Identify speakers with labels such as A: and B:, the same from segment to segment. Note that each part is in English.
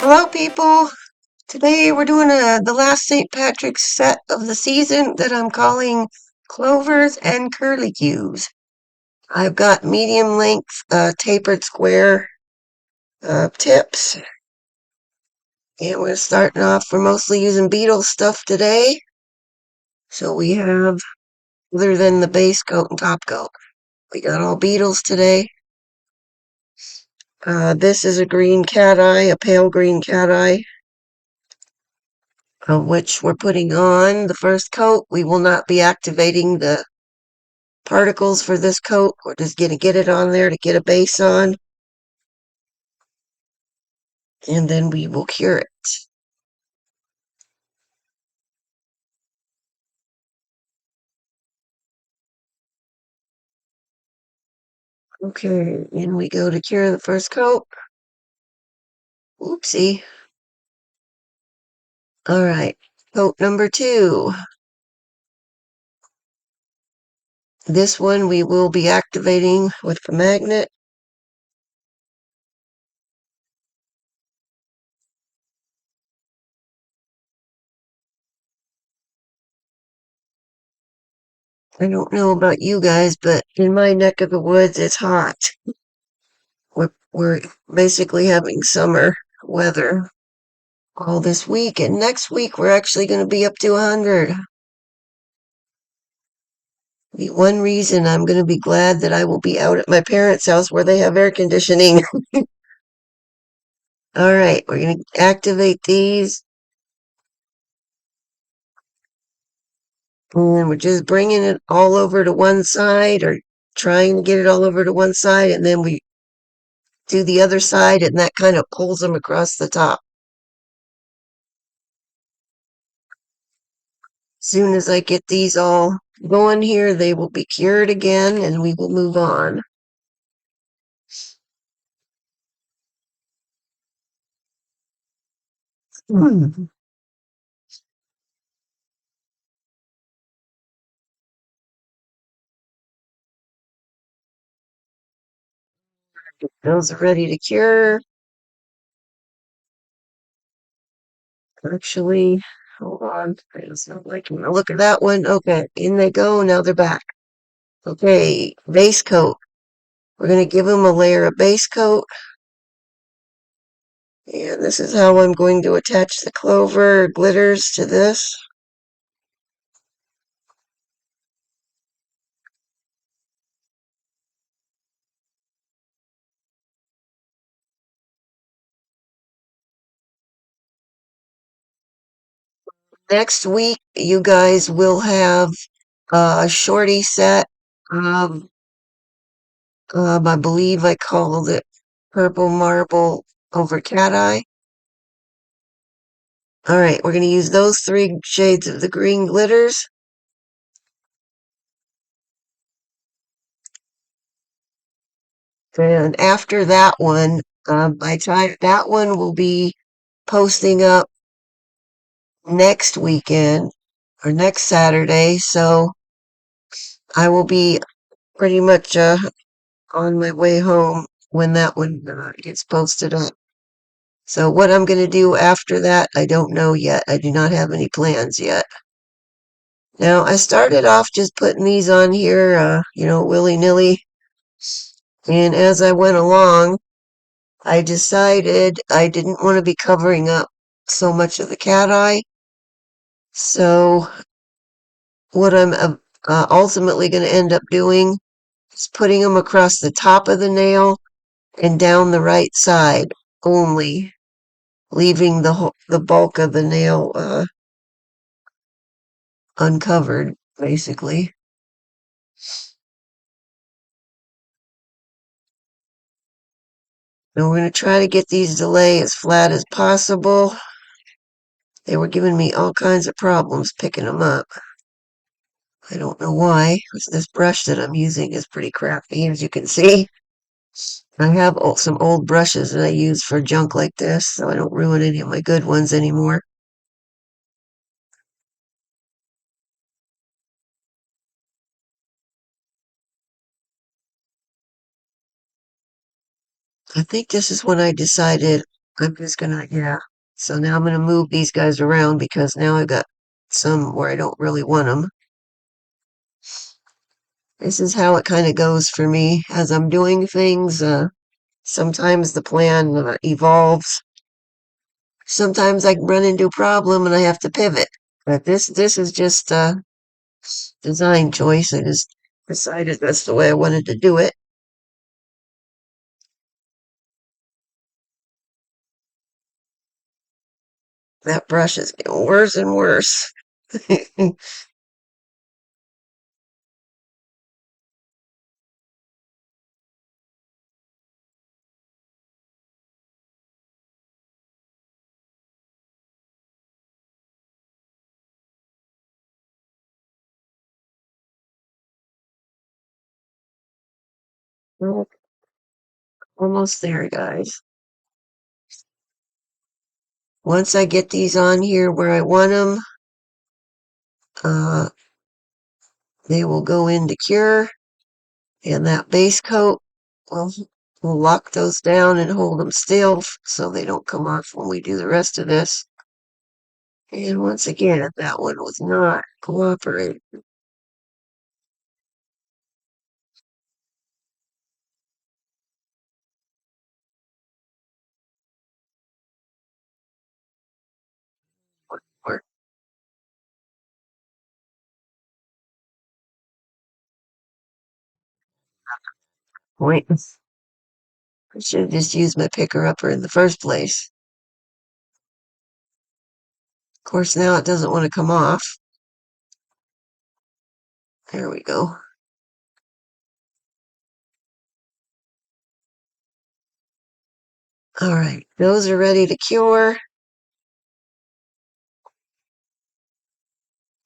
A: Hello, people. Today we're doing the last St. Patrick's set of the season that I'm calling Clovers and Curlicues. I've got medium length tapered square tips, and we're starting off. We're mostly using Beetles stuff today, so we have, other than the base coat and top coat, we got all Beetles today. This is a green cat eye, a pale green cat eye, which we're putting on the first coat. We will not be activating the particles for this coat. We're just going to get it on there to get a base on, and then we will cure it. Okay, and we go to cure the first coat. Oopsie. All right, coat number 2. This one we will be activating with the magnet. I don't know about you guys, but in my neck of the woods, it's hot. We're basically having summer weather all this week, and next week we're actually going to be up to 100. The one reason I'm going to be glad that I will be out at my parents' house where they have air conditioning. All right, we're going to activate these. And we're just bringing it all over to one side, or trying to get it all over to one side, and then we do the other side, and that kind of pulls them across the top. As soon as I get these all going here, they will be cured again, and we will move on. Those are ready to cure. Actually, hold on. I just don't like when I look at that one. Okay, in they go. Now they're back. Okay, base coat. We're going to give them a layer of base coat. And this is how I'm going to attach the clover glitters to this. Next week, you guys will have a shorty set. Um, I believe I called it Purple Marble over Cat Eye. All right, we're going to use those 3 shades of the green glitters. And after that one, by time that one will be posting up next weekend or next Saturday, so I will be pretty much on my way home when that one gets posted up. So what I'm going to do after that, I don't know yet. I do not have any plans yet. Now, I started off just putting these on here, willy-nilly. And as I went along, I decided I didn't want to be covering up so much of the cat eye. So what I'm ultimately going to end up doing is putting them across the top of the nail and down the right side only, leaving the bulk of the nail uncovered, basically. And we're going to try to get these to lay as flat as possible. They were giving me all kinds of problems picking them up. I don't know why. This brush that I'm using is pretty crappy, as you can see. I have some old brushes that I use for junk like this, so I don't ruin any of my good ones anymore. I think this is when I decided I'm just gonna, yeah. So now I'm gonna move these guys around because now I've got some where I don't really want them. This is how it kind of goes for me as I'm doing things. Sometimes the plan evolves. Sometimes I run into a problem and I have to pivot. But this is just a design choice. I just decided that's the way I wanted to do it. That brush is getting worse and worse. Well, almost there, guys. Once I get these on here where I want them, uh, they will go into cure, and that base coat will, will lock those down and hold them still so they don't come off when we do the rest of this. And once again, that one was not cooperating. Point. I should have just used my picker upper in the first place. Of course, now it doesn't want to come off. There we go. All right, those are ready to cure.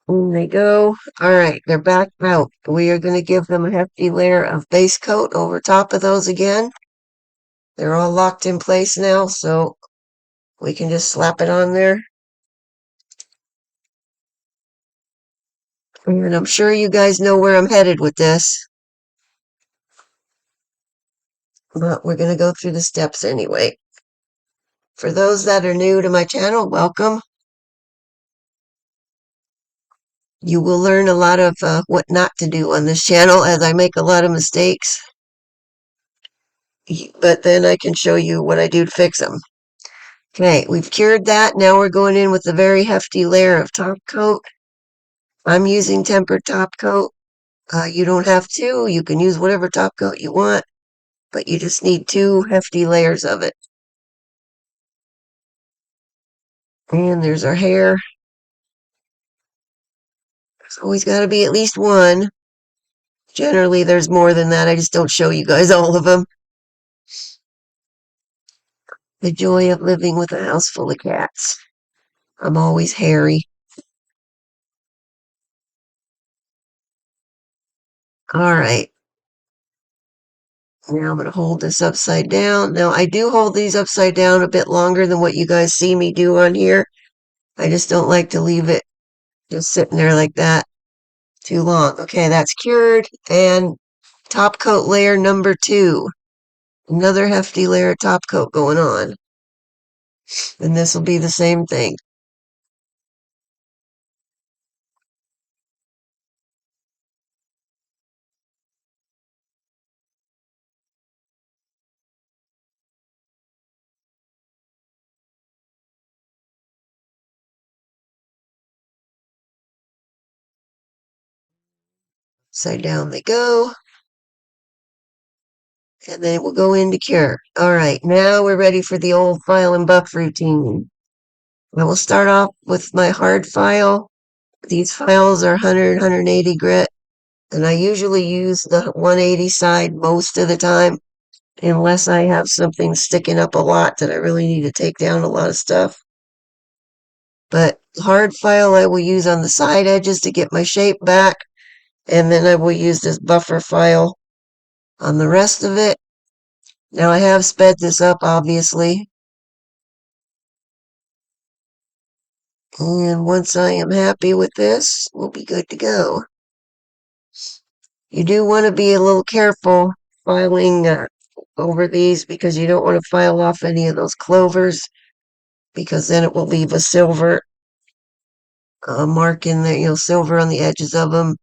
A: In they go. All right, they're back out. We are going to give them a hefty layer of base coat over top of those again. They're all locked in place now, so we can just slap it on there. And I'm sure you guys know where I'm headed with this, but we're going to go through the steps anyway. For those that are new to my channel, welcome. You will learn a lot of what not to do on this channel as I make a lot of mistakes. But then I can show you what I do to fix them. Okay, we've cured that. Now we're going in with a very hefty layer of top coat. I'm using tempered top coat. You don't have to. You can use whatever top coat you want, but you just need 2 hefty layers of it. And there's our hair. There's always got to be at least one. Generally, there's more than that. I just don't show you guys all of them. The joy of living with a house full of cats. I'm always hairy. All right. Now I'm going to hold this upside down. Now, I do hold these upside down a bit longer than what you guys see me do on here. I just don't like to leave it just sitting there like that too long. Okay, that's cured. And top coat layer number 2. Another hefty layer of top coat going on. And this will be the same thing. Upside down they go. And then we'll go into cure. All right, now we're ready for the old file and buff routine. I will start off with my hard file. These files are 100, 180 grit, and I usually use the 180 side most of the time, unless I have something sticking up a lot that I really need to take down a lot of stuff. But hard file I will use on the side edges to get my shape back, and then I will use this buffer file on the rest of it. Now I have sped this up, obviously. And once I am happy with this, we'll be good to go. You do want to be a little careful filing over these because you don't want to file off any of those clovers because then it will leave a silver mark in there, silver on the edges of them.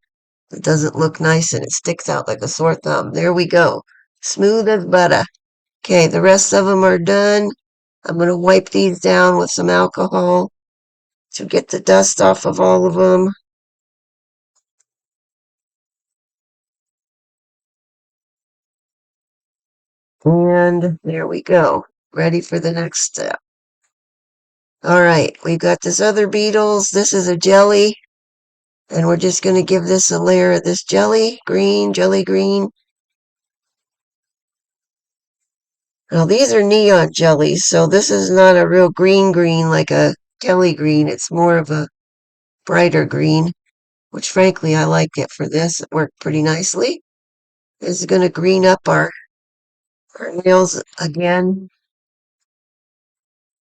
A: It doesn't look nice and it sticks out like a sore thumb. There we go. Smooth as butter. Okay, the rest of them are done. I'm going to wipe these down with some alcohol to get the dust off of all of them. And there we go. Ready for the next step. All right, we've got this other Beetles. This is a jelly. And we're just going to give this a layer of this jelly green. Now these are neon jellies, so this is not a real green like a jelly green. It's more of a brighter green, which frankly I like it for this. It worked pretty nicely. This is going to green up our nails again,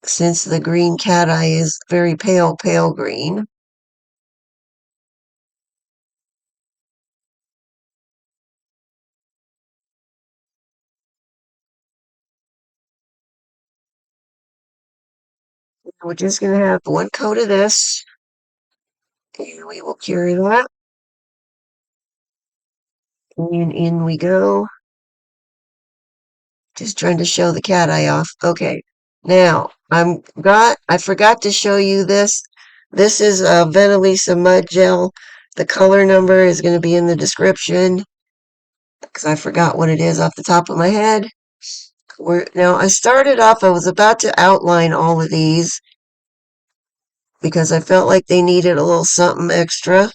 A: since the green cat eye is very pale green. We're just going to have one coat of this, and we will cure that. And in we go. Just trying to show the cat eye off. Okay. Now, I forgot to show you this. This is a Venalisa Mud Gel. The color number is going to be in the description because I forgot what it is off the top of my head. Now, I started off, I was about to outline all of these because I felt like they needed a little something extra.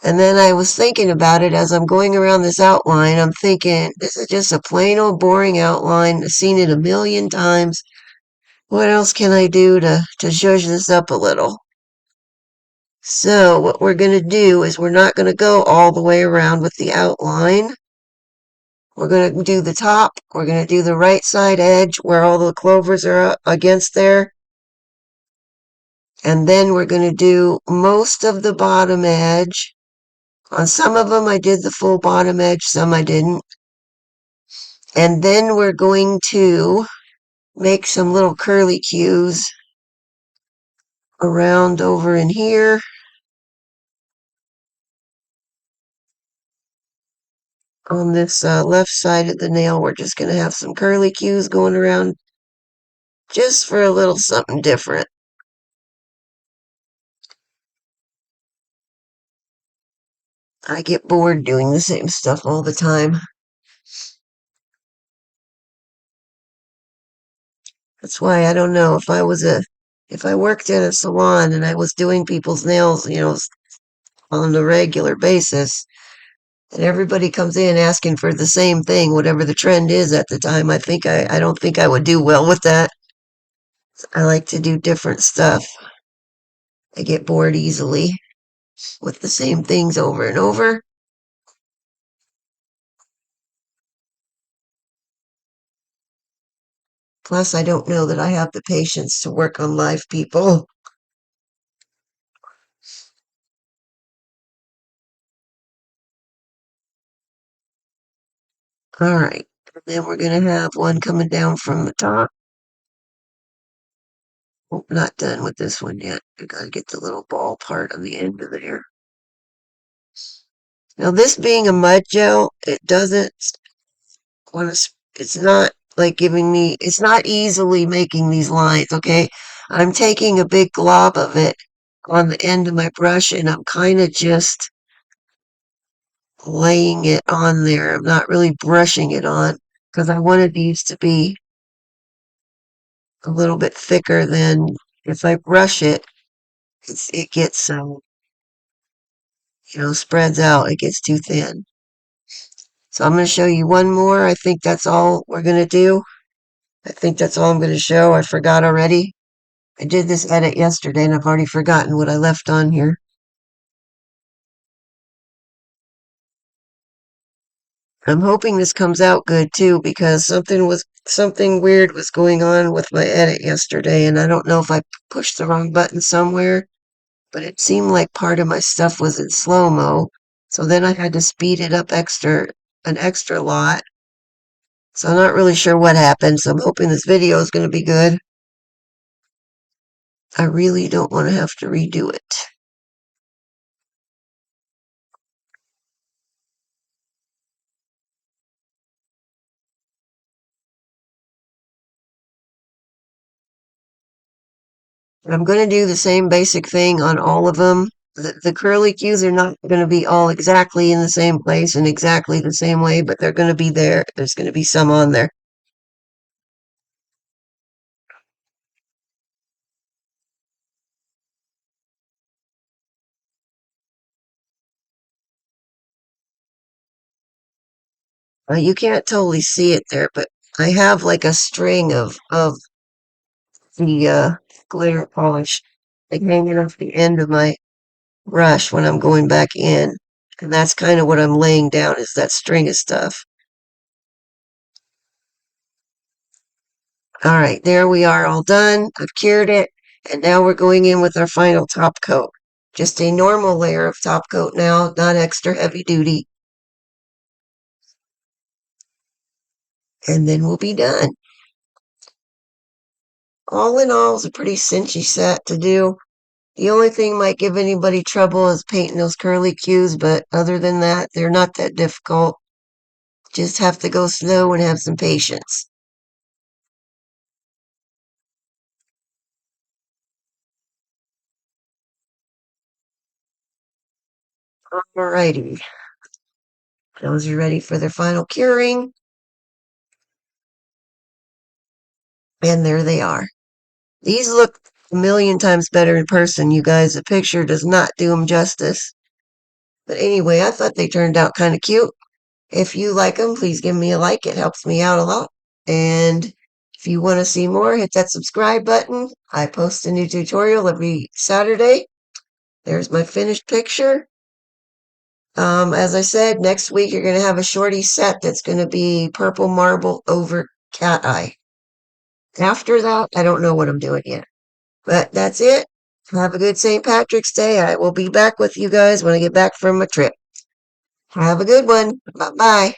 A: And then I was thinking about it as I'm going around this outline. I'm thinking, this is just a plain old boring outline. I've seen it a million times. What else can I do to zhuzh this up a little? So what we're going to do is we're not going to go all the way around with the outline. We're going to do the top. We're going to do the right side edge where all the clovers are against there. And then we're going to do most of the bottom edge. On some of them I did the full bottom edge, some I didn't. And then we're going to make some little curlicues around over in here. On this left side of the nail, we're just going to have some curlicues going around just for a little something different. I get bored doing the same stuff all the time. That's why I don't know if I worked in a salon and I was doing people's nails, on a regular basis, and everybody comes in asking for the same thing, whatever the trend is at the time, I don't think I would do well with that. I like to do different stuff. I get bored easily with the same things over and over. Plus, I don't know that I have the patience to work on live people. All right. And then we're going to have one coming down from the top. Oh, not done with this one yet. I got to get the little ball part on the end of there. Now, this being a mud gel, it doesn't want to, it's not like it's not easily making these lines, okay? I'm taking a big glob of it on the end of my brush and I'm kind of just laying it on there. I'm not really brushing it on because I wanted these to be a little bit thicker than if I brush it, it gets, spreads out. It gets too thin. So I'm going to show you one more. I think that's all we're going to do. I think that's all I'm going to show. I forgot already. I did this edit yesterday and I've already forgotten what I left on here. I'm hoping this comes out good too because something weird was going on with my edit yesterday and I don't know if I pushed the wrong button somewhere, but it seemed like part of my stuff was in slow-mo. So then I had to speed it up an extra lot. So I'm not really sure what happened, so I'm hoping this video is going to be good. I really don't want to have to redo it. I'm going to do the same basic thing on all of them. The curlicues are not going to be all exactly in the same place and exactly the same way, but they're going to be there. There's going to be some on there. You can't totally see it there, but I have like a string of the glitter polish like hanging off the end of my brush when I'm going back in. And that's kind of what I'm laying down is that string of stuff. All right, there we are all done. I've cured it. And now we're going in with our final top coat. Just a normal layer of top coat now, not extra heavy duty. And then we'll be done. All in all, it's a pretty cinchy set to do. The only thing might give anybody trouble is painting those curlicues, but other than that, they're not that difficult. Just have to go slow and have some patience. Alrighty, those are ready for their final curing, and there they are. These look a million times better in person, you guys. The picture does not do them justice. But anyway, I thought they turned out kind of cute. If you like them, please give me a like. It helps me out a lot. And if you want to see more, hit that subscribe button. I post a new tutorial every Saturday. There's my finished picture. As I said, next week you're going to have a shorty set that's going to be purple marble over cat eye. After that, I don't know what I'm doing yet. But that's it. Have a good St. Patrick's Day. I will be back with you guys when I get back from my trip. Have a good one. Bye bye.